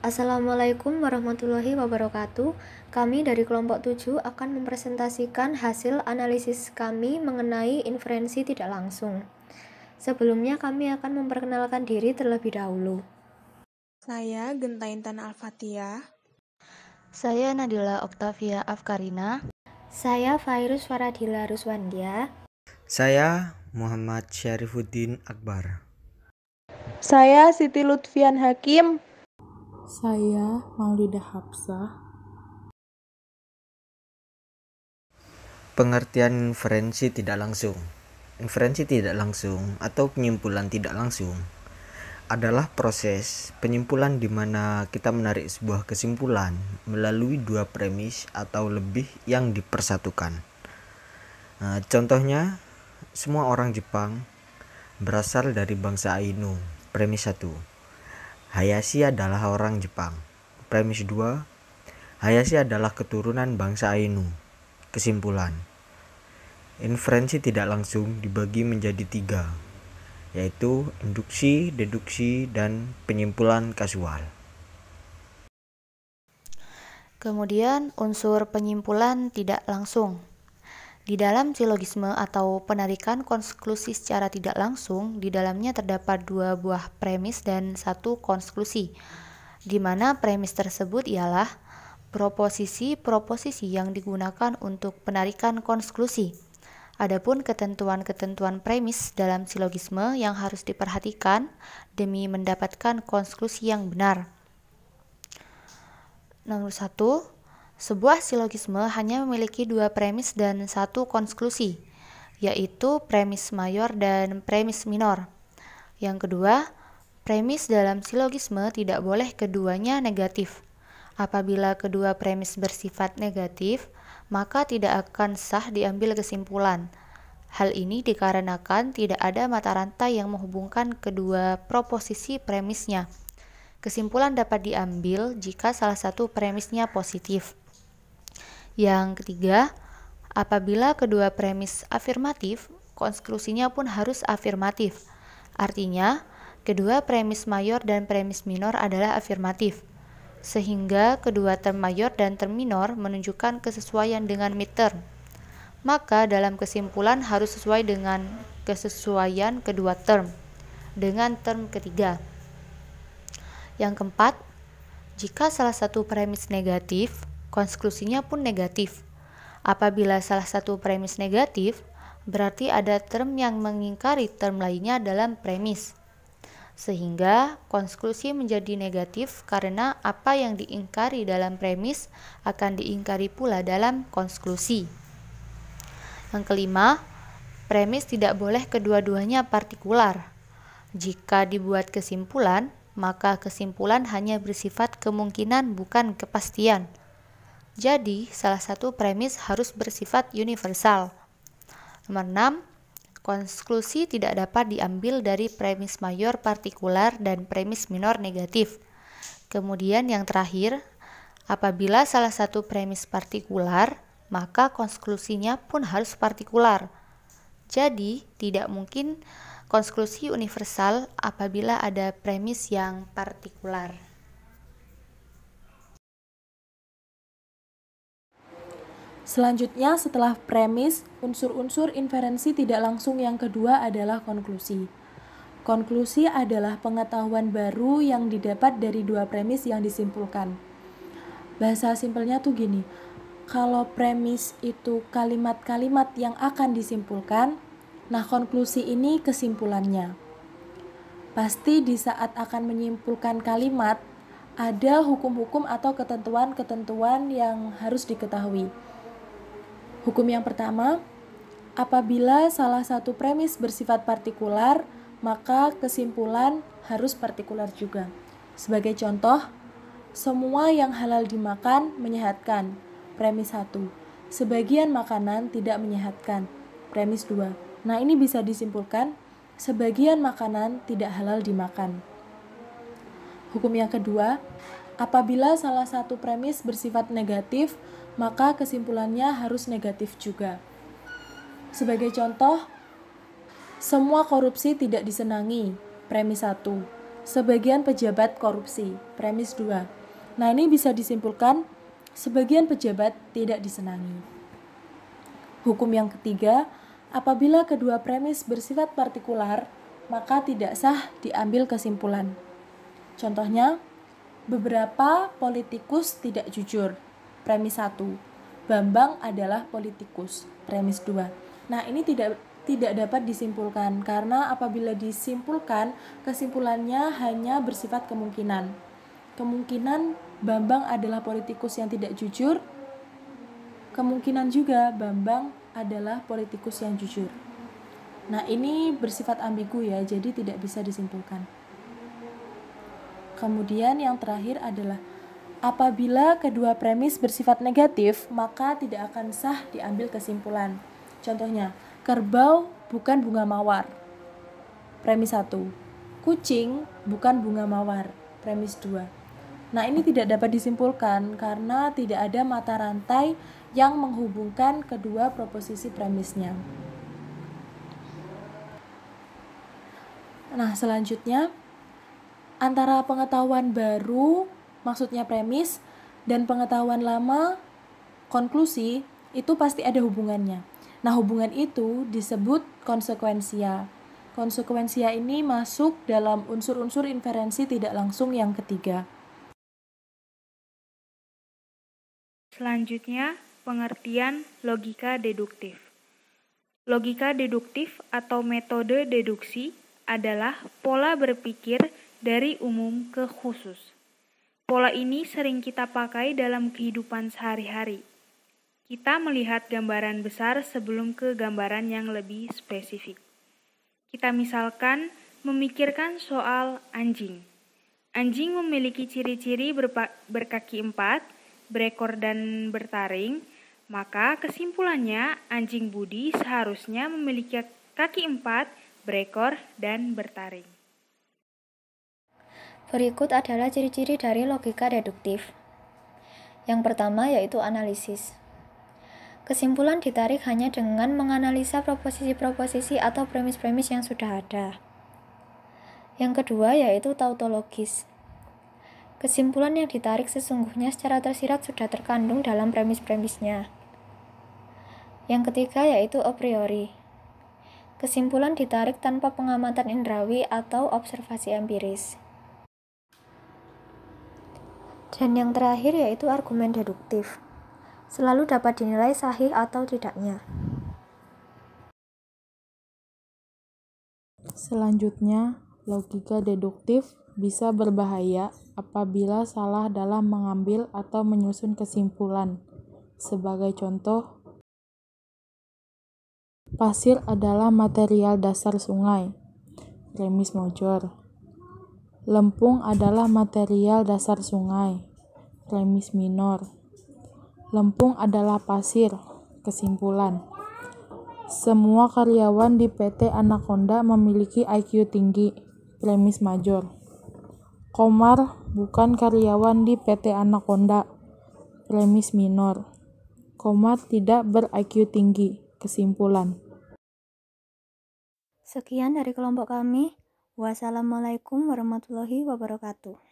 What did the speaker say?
Assalamualaikum warahmatullahi wabarakatuh. Kami dari kelompok 7 akan mempresentasikan hasil analisis kami mengenai inferensi tidak langsung. Sebelumnya kami akan memperkenalkan diri terlebih dahulu. Saya Genta Intan Al-Fathia. Saya Nadila Oktavia Afkarina. Saya Fairuz Faradila Ruswandia. Saya Muhammad Syarifuddin Akbar. Saya Siti Lutfian Hakim. Saya Maulidah Hapsah. Pengertian inferensi tidak langsung. Inferensi tidak langsung atau penyimpulan tidak langsung adalah proses penyimpulan di mana kita menarik sebuah kesimpulan melalui dua premis atau lebih yang dipersatukan. Contohnya, semua orang Jepang berasal dari bangsa Ainu. Premis 1. Hayashi adalah orang Jepang. Premis 2. Hayashi adalah keturunan bangsa Ainu. Kesimpulan. Inferensi tidak langsung dibagi menjadi 3, yaitu induksi, deduksi, dan penyimpulan kasual. Kemudian unsur penyimpulan tidak langsung. Di dalam silogisme atau penarikan konklusi secara tidak langsung, di dalamnya terdapat 2 buah premis dan 1 konklusi, di mana premis tersebut ialah proposisi-proposisi yang digunakan untuk penarikan konklusi. Adapun ketentuan-ketentuan premis dalam silogisme yang harus diperhatikan demi mendapatkan konklusi yang benar. Nomor 1. Sebuah silogisme hanya memiliki 2 premis dan 1 konklusi, yaitu premis mayor dan premis minor. Yang kedua, premis dalam silogisme tidak boleh keduanya negatif. Apabila kedua premis bersifat negatif, maka tidak akan sah diambil kesimpulan. Hal ini dikarenakan tidak ada mata rantai yang menghubungkan kedua proposisi premisnya. Kesimpulan dapat diambil jika salah satu premisnya positif. Yang ketiga, apabila kedua premis afirmatif, konklusinya pun harus afirmatif. Artinya, kedua premis mayor dan premis minor adalah afirmatif, sehingga kedua term mayor dan term minor menunjukkan kesesuaian dengan midterm. Maka dalam kesimpulan harus sesuai dengan kesesuaian kedua term dengan term ketiga. Yang keempat, jika salah satu premis negatif, konklusinya pun negatif. Apabila salah satu premis negatif, berarti ada term yang mengingkari term lainnya dalam premis. Sehingga konklusi menjadi negatif karena apa yang diingkari dalam premis akan diingkari pula dalam konklusi. Yang kelima, premis tidak boleh kedua-duanya partikular. Jika dibuat kesimpulan, maka kesimpulan hanya bersifat kemungkinan bukan kepastian. Jadi, salah satu premis harus bersifat universal. Nomor 6. Konklusi tidak dapat diambil dari premis mayor partikular dan premis minor negatif. Kemudian yang terakhir, apabila salah satu premis partikular, maka konklusinya pun harus partikular. Jadi, tidak mungkin konklusi universal apabila ada premis yang partikular. Selanjutnya, setelah premis, unsur-unsur inferensi tidak langsung yang kedua adalah konklusi. Konklusi adalah pengetahuan baru yang didapat dari 2 premis yang disimpulkan. Bahasa simpelnya tuh gini, kalau premis itu kalimat-kalimat yang akan disimpulkan, nah konklusi ini kesimpulannya. Pasti di saat akan menyimpulkan kalimat, ada hukum-hukum atau ketentuan-ketentuan yang harus diketahui. Hukum yang pertama, apabila salah satu premis bersifat partikular, maka kesimpulan harus partikular juga. Sebagai contoh, semua yang halal dimakan menyehatkan. Premis 1. Sebagian makanan tidak menyehatkan. Premis 2. Nah, ini bisa disimpulkan, sebagian makanan tidak halal dimakan. Hukum yang kedua, apabila salah satu premis bersifat negatif, maka kesimpulannya harus negatif juga. Sebagai contoh, semua korupsi tidak disenangi. Premis 1. sebagian pejabat korupsi. Premis 2. Nah, ini bisa disimpulkan sebagian pejabat tidak disenangi. Hukum yang ketiga, apabila kedua premis bersifat partikular, maka tidak sah diambil kesimpulan. Contohnya, beberapa politikus tidak jujur. Premis 1. Bambang adalah politikus. Premis 2. Nah, ini tidak dapat disimpulkan karena apabila disimpulkan, kesimpulannya hanya bersifat kemungkinan. Kemungkinan Bambang adalah politikus yang tidak jujur, kemungkinan juga Bambang adalah politikus yang jujur. Nah, ini bersifat ambigu ya, jadi tidak bisa disimpulkan. Kemudian yang terakhir adalah apabila kedua premis bersifat negatif, maka tidak akan sah diambil kesimpulan. Contohnya, kerbau bukan bunga mawar. Premis 1. Kucing bukan bunga mawar. Premis 2. Nah, ini tidak dapat disimpulkan karena tidak ada mata rantai yang menghubungkan kedua proposisi premisnya. Nah, selanjutnya antara pengetahuan baru, maksudnya premis, dan pengetahuan lama, konklusi, itu pasti ada hubungannya. Nah, hubungan itu disebut konsekuensia. Konsekuensia ini masuk dalam unsur-unsur inferensi tidak langsung yang ketiga. Selanjutnya, pengertian logika deduktif. Logika deduktif atau metode deduksi adalah pola berpikir dari umum ke khusus. Pola ini sering kita pakai dalam kehidupan sehari-hari. Kita melihat gambaran besar sebelum ke gambaran yang lebih spesifik. Kita misalkan memikirkan soal anjing. Anjing memiliki ciri-ciri berkaki 4, berekor dan bertaring, maka kesimpulannya anjing budi seharusnya memiliki kaki 4, berekor, dan bertaring. Berikut adalah ciri-ciri dari logika deduktif. Yang pertama yaitu analisis. Kesimpulan ditarik hanya dengan menganalisa proposisi-proposisi atau premis-premis yang sudah ada. Yang kedua yaitu tautologis. Kesimpulan yang ditarik sesungguhnya secara tersirat sudah terkandung dalam premis-premisnya. Yang ketiga yaitu a priori. Kesimpulan ditarik tanpa pengamatan indrawi atau observasi empiris. Dan yang terakhir yaitu argumen deduktif. Selalu dapat dinilai sahih atau tidaknya. Selanjutnya, logika deduktif bisa berbahaya apabila salah dalam mengambil atau menyusun kesimpulan. Sebagai contoh, pasir adalah material dasar sungai. Premis Mojor. Lempung adalah material dasar sungai. Premis minor. Lempung adalah pasir. Kesimpulan. Semua karyawan di PT Anaconda memiliki IQ tinggi. Premis major. Komar bukan karyawan di PT Anaconda. Premis minor. Komar tidak ber-IQ tinggi. Kesimpulan. Sekian dari kelompok kami. Wassalamualaikum warahmatullahi wabarakatuh.